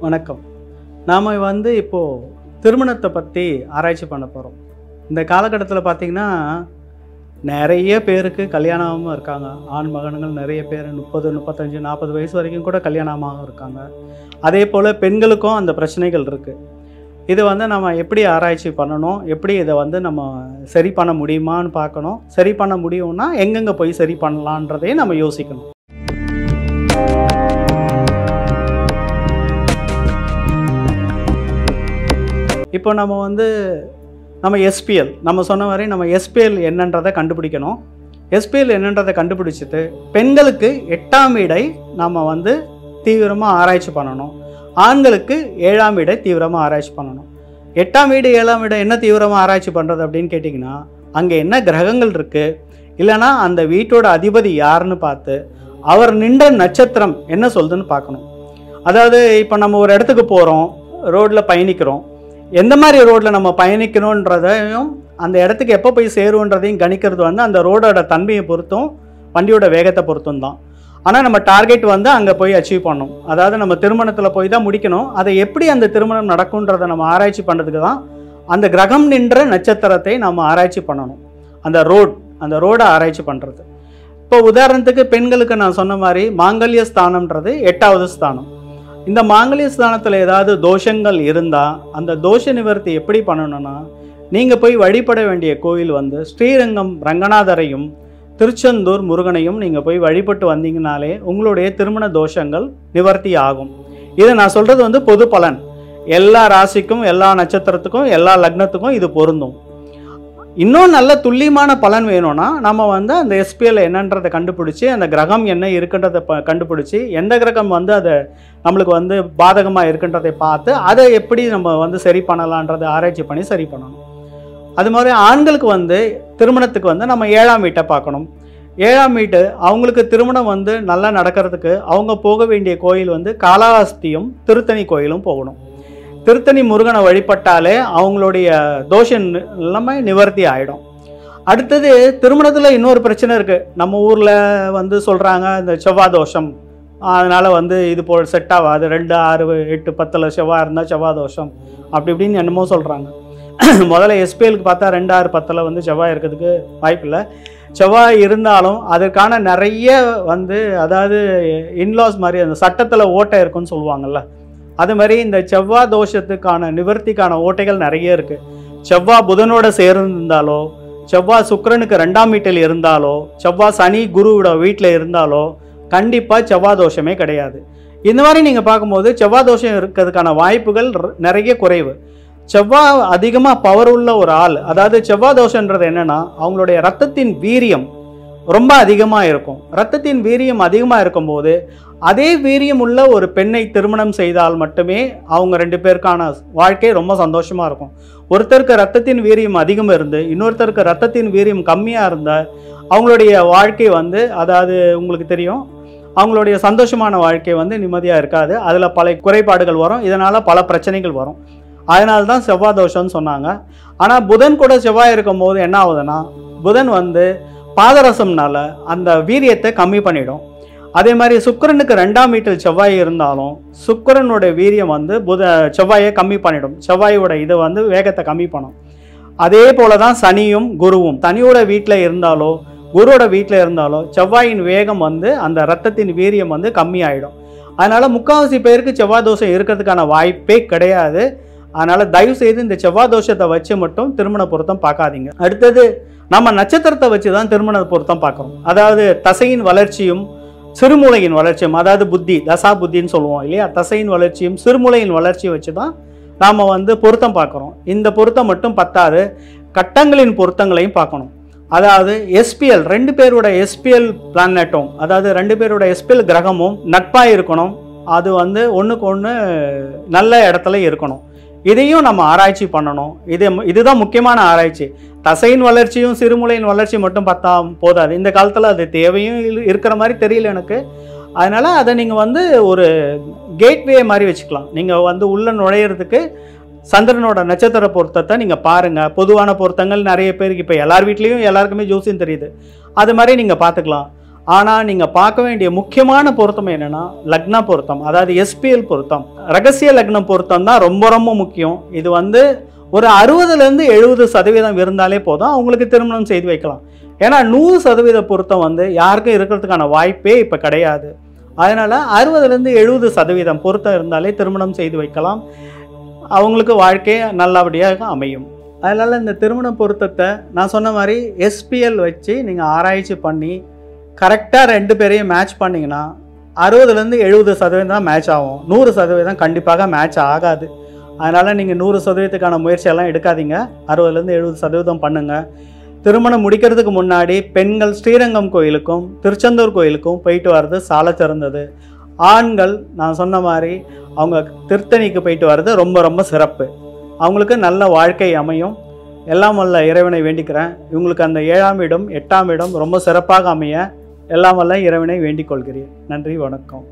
வணக்கம். நாம் இப்போது திருமணத்தை பற்றி ஆராய்ச்சி பண்ண போகிறோம். இந்த காலகட்டத்தில் பார்த்திங்கன்னா நிறைய பேருக்கு கல்யாணமும் இருக்காங்க. ஆண் மகன்கள் நிறைய பேர் 30, 35, 40 வயசு வரைக்கும் கூட கல்யாணமாக இருக்காங்க. அதே போல் பெண்களுக்கும் அந்த பிரச்சனைகள் இருக்குது. இது நம்ம எப்படி ஆராய்ச்சி பண்ணணும், எப்படி இதை நம்ம சரி பண்ண முடியுமான்னு பார்க்கணும். சரி பண்ண முடியும்னா எங்கெங்கே போய் சரி பண்ணலான்றதையும் நம்ம யோசிக்கணும். இப்போ நம்ம எஸ்பிஎல் சொன்ன வரை நம்ம எஸ்பிஎல் என்னன்றதை கண்டுபிடிக்கணும். எஸ்பிஎல் என்னன்றதை கண்டுபிடிச்சிட்டு பெண்களுக்கு 8ஆம் இடை நம்ம தீவிரமாக ஆராய்ச்சி பண்ணணும். ஆண்களுக்கு 7ஆம் இடை தீவிரமாக ஆராய்ச்சி பண்ணணும். 8ஆம் வீடு 7ஆம் இடை என்ன தீவிரமாக ஆராய்ச்சி பண்ணுறது அப்படின்னு கேட்டிங்கன்னா, அங்கே என்ன கிரகங்கள் இருக்குது, இல்லைனா அந்த வீட்டோட அதிபதி யாருன்னு பார்த்து அவர் நின்ற நட்சத்திரம் என்ன சொல்லுதுன்னு பார்க்கணும். அதாவது இப்போ நம்ம ஒரு இடத்துக்கு போகிறோம், ரோட்டில் பயணிக்கிறோம். எந்த மாதிரி ரோட்டில் நம்ம பயணிக்கணுன்றதையும் அந்த இடத்துக்கு எப்போ போய் சேருன்றதையும் கணிக்கிறது அந்த ரோடோட தன்மையை பொறுத்தும் வண்டியோட வேகத்தை பொறுத்தும் தான். ஆனால் நம்ம டார்கெட் அங்கே போய் அச்சீவ் பண்ணணும். அதாவது நம்ம திருமணத்தில் போய் தான் முடிக்கணும். அதை எப்படி அந்த திருமணம் நடக்கும்ன்றதை நம்ம ஆராய்ச்சி பண்ணுறதுக்கு தான் அந்த கிரகம் நின்ற நட்சத்திரத்தை நம்ம ஆராய்ச்சி பண்ணணும். அந்த ரோடை ஆராய்ச்சி பண்ணுறது. இப்போ உதாரணத்துக்கு பெண்களுக்கு நான் சொன்ன மாதிரி மாங்கல்ய ஸ்தானம்ன்றது 8ஆவது ஸ்தானம். இந்த மாங்கல்ய ஸ்தானத்தில் ஏதாவது தோஷங்கள் இருந்தால் அந்த தோஷ நிவர்த்தி எப்படி பண்ணணும்னா, நீங்கள் போய் வழிபட வேண்டிய கோயில் ஸ்ரீரங்கம் ரங்கநாதரையும் திருச்செந்தூர் முருகனையும் நீங்கள் போய் வழிபட்டு வந்தீங்கனாலே உங்களுடைய திருமண தோஷங்கள் நிவர்த்தி ஆகும். இதை நான் சொல்கிறது பொது பலன். எல்லா ராசிக்கும், எல்லா நட்சத்திரத்துக்கும், எல்லா லக்னத்துக்கும் இது பொருந்தும். இன்னும் நல்ல துல்லியமான பலன் வேணும்னா நம்ம அந்த எஸ்பிஎல் என்னன்றதை கண்டுபிடிச்சி, அந்த கிரகம் என்ன இருக்குன்றதை கண்டுபிடிச்சி, எந்த கிரகம் அதை நம்மளுக்கு பாதகமாக இருக்குன்றதை பார்த்து அதை எப்படி நம்ம சரி பண்ணலான்றதை ஆராய்ச்சி பண்ணி சரி பண்ணணும். அது மாதிரி ஆண்களுக்கு திருமணத்துக்கு நம்ம 7ஆம் வீட்டை பார்க்கணும். 7ஆம் வீட்டு அவங்களுக்கு திருமணம் நல்லா நடக்கிறதுக்கு அவங்க போக வேண்டிய கோயில் காளஹஸ்தியும் திருத்தணி கோயிலும் போகணும். திருத்தணி முருகனை வழிபட்டாலே அவங்களுடைய தோஷம் எல்லாமே நிவர்த்தி ஆகிடும். அடுத்தது திருமணத்தில் இன்னொரு பிரச்சனை இருக்குது. நம்ம ஊரில் சொல்கிறாங்க இந்த செவ்வாய் தோஷம், அதனால் இது போல் செட் ஆகாது, 2, 6, 8, 10 செவ்வாய் இருந்தால் செவ்வாய் தோஷம் அப்படி இப்படின்னு என்னமோ சொல்கிறாங்க. முதல்ல எஸ்பிஎலுக்கு பார்த்தா 2, 6, 10 செவ்வாய் இருக்கிறதுக்கு வாய்ப்பில்லை. செவ்வாய் இருந்தாலும் அதற்கான நிறைய அதாவது இன்லாஸ் மாதிரி அந்த சட்டத்தில் ஓட்டை இருக்குன்னு சொல்லுவாங்கள்ல, அது மாதிரி இந்த செவ்வாய் தோஷத்துக்கான நிவர்த்திக்கான ஓட்டைகள் நிறைய இருக்குது. செவ்வாய் புதனோட சேர்ந்திருந்தாலோ, செவ்வாய் சுக்கிரனுக்கு 2ஆம் வீட்டில் இருந்தாலோ, செவ்வாய் சனி குருவோட வீட்டில் இருந்தாலோ கண்டிப்பாக செவ்வாய் தோஷமே கிடையாது. இந்த மாதிரி நீங்கள் பார்க்கும்போது செவ்வாய் தோஷம் இருக்கிறதுக்கான வாய்ப்புகள் நிறைய குறைவு. செவ்வாய் அதிகமாக பவர் உள்ள ஒரு ஆள், அதாவது செவ்வாய் தோஷன்றது என்னென்னா அவங்களுடைய ரத்தத்தின் வீரியம் ரொம்ப அதிகமாக இருக்கும். ரத்தத்தின் வீரியம் அதிகமாக இருக்கும்போது அதே வீரியம் உள்ள ஒரு பெண்ணை திருமணம் செய்தால் மட்டுமே அவங்க 2 பேருக்கான வாழ்க்கை ரொம்ப சந்தோஷமாக இருக்கும். ஒருத்தருக்கு ரத்தத்தின் வீரியம் அதிகம் இருந்து இன்னொருத்தருக்கு ரத்தத்தின் வீரியம் கம்மியாக இருந்தால் அவங்களுடைய வாழ்க்கை அதாவது உங்களுக்கு தெரியும், அவங்களுடைய சந்தோஷமான வாழ்க்கை நிம்மதியாக இருக்காது. அதில் பல குறைபாடுகள் வரும். இதனால் பல பிரச்சனைகள் வரும். அதனால தான் செவ்வாய் தோஷம்னு சொன்னாங்க. ஆனால் புதன் கூட செவ்வாய் இருக்கும் போது என்ன ஆகுதுன்னா, புதன் பாதரசம்னால அந்த வீரியத்தை கம்மி பண்ணிடும். அதே மாதிரி சுக்கிரனுக்கு 2ஆம் வீட்டில் செவ்வாய் இருந்தாலும் சுக்கிரனோட வீரியம் செவ்வாயை கம்மி பண்ணிடும். செவ்வாயோட இதை வேகத்தை கம்மி பண்ணும். அதே போல தான் சனியும் குருவும் சனியோட வீட்டில் இருந்தாலோ குருவோட வீட்டில் இருந்தாலோ செவ்வாயின் வேகம் அந்த ரத்தத்தின் வீரியம் கம்மி ஆகிடும். அதனால் முக்கால்வாசி பேருக்கு செவ்வாய் தோஷம் இருக்கிறதுக்கான வாய்ப்பே கிடையாது. அதனால் தயவுசெய்து இந்த செவ்வாய் தோஷத்தை வச்சு மட்டும் திருமண பொருத்தம் பார்க்காதீங்க. அடுத்தது நம்ம நட்சத்திரத்தை வச்சு தான் திருமண பொருத்தம் பார்க்குறோம். அதாவது தசையின் வளர்ச்சியும் சிறுமூளையின் வளர்ச்சியும், அதாவது புத்தி தசா புத்தின்னு சொல்லுவோம் இல்லையா, தசையின் வளர்ச்சியும் சிறுமூளையின் வளர்ச்சியை வச்சு தான் நாம் பொருத்தம் பார்க்குறோம். இந்த பொருத்தம் மட்டும் பத்தாது, கட்டங்களின் பொருத்தங்களையும் பார்க்கணும். அதாவது எஸ்பிஎல் 2 பேரோட எஸ்பிஎல் பிளானட்டும், அதாவது 2 பேரோட எஸ்பிஎல் கிரகமும் நட்பாக இருக்கணும். அது ஒன்றுக்கு ஒன்று நல்ல இடத்துல இருக்கணும். இதையும் நம்ம ஆராய்ச்சி பண்ணணும். இதுதான் முக்கியமான ஆராய்ச்சி. தசையின் வளர்ச்சியும் சிறுமூளையின் வளர்ச்சி மட்டும் பார்த்தா போதாது. இந்த காலத்தில் அது தேவையும் இருக்கிற மாதிரி தெரியல எனக்கு. அதனால் அதை நீங்கள் ஒரு கேட்வே மாதிரி வச்சுக்கலாம். நீங்கள் உள்ளே நுழையிறதுக்கு சந்திரனோட நட்சத்திர பொருத்தத்தை நீங்கள் பாருங்கள். பொதுவான பொருத்தங்கள் நிறைய பேருக்கு இப்போ எல்லார் வீட்லேயும் எல்லாருக்குமே ஜோசியம் தெரியுது. அது மாதிரி நீங்கள் பார்த்துக்கலாம். ஆனால் நீங்கள் பார்க்க வேண்டிய முக்கியமான பொருத்தம் என்னென்னா லக்ன பொருத்தம், அதாவது எஸ்பிஎல் பொருத்தம். ரகசிய லக்னம் பொருத்தம் தான் ரொம்ப ரொம்ப முக்கியம். இது வந்து ஒரு 60லேருந்து 70% இருந்தாலே போதும், அவங்களுக்கு திருமணம் செய்து வைக்கலாம். ஏன்னா 100% பொருத்தம் வந்து யாருக்கும் இருக்கிறதுக்கான வாய்ப்பே இப்போ கிடையாது. அதனால் 60லேருந்து 70% பொருத்தம் இருந்தாலே திருமணம் செய்து வைக்கலாம், அவங்களுக்கு வாழ்க்கை நல்லபடியாக அமையும். அதனால் இந்த திருமண பொருத்தத்தை நான் சொன்ன மாதிரி எஸ்பிஎல் வச்சு நீங்கள் ஆராய்ச்சி பண்ணி கரெக்டாக 2 பேரையும் மேட்ச் பண்ணிங்கன்னா 60லேருந்து 70% தான் மேட்ச் ஆகும். 100% கண்டிப்பாக மேட்ச் ஆகாது. அதனால் நீங்கள் 100%க்கான முயற்சியெல்லாம் எடுக்காதீங்க, 60லேருந்து 70% பண்ணுங்கள். திருமணம் முடிக்கிறதுக்கு முன்னாடி பெண்கள் ஸ்ரீரங்கம் கோயிலுக்கும் திருச்செந்தூர் கோயிலுக்கும் போயிட்டு வர்றது சால சிறந்தது. ஆண்கள் நான் சொன்ன மாதிரி அவங்க திருத்தணிக்கு போயிட்டு வர்றது ரொம்ப ரொம்ப சிறப்பு. அவங்களுக்கு நல்ல வாழ்க்கை அமையும். எல்லாம் வல்ல இறைவனை வேண்டிக்கிறேன். இவங்களுக்கு அந்த 7ஆம் இடம் 8ஆம் இடம் ரொம்ப சிறப்பாக அமைய எல்லாம் வல்ல இறைவனை வேண்டிக் கொள்கிறேன். நன்றி, வணக்கம்.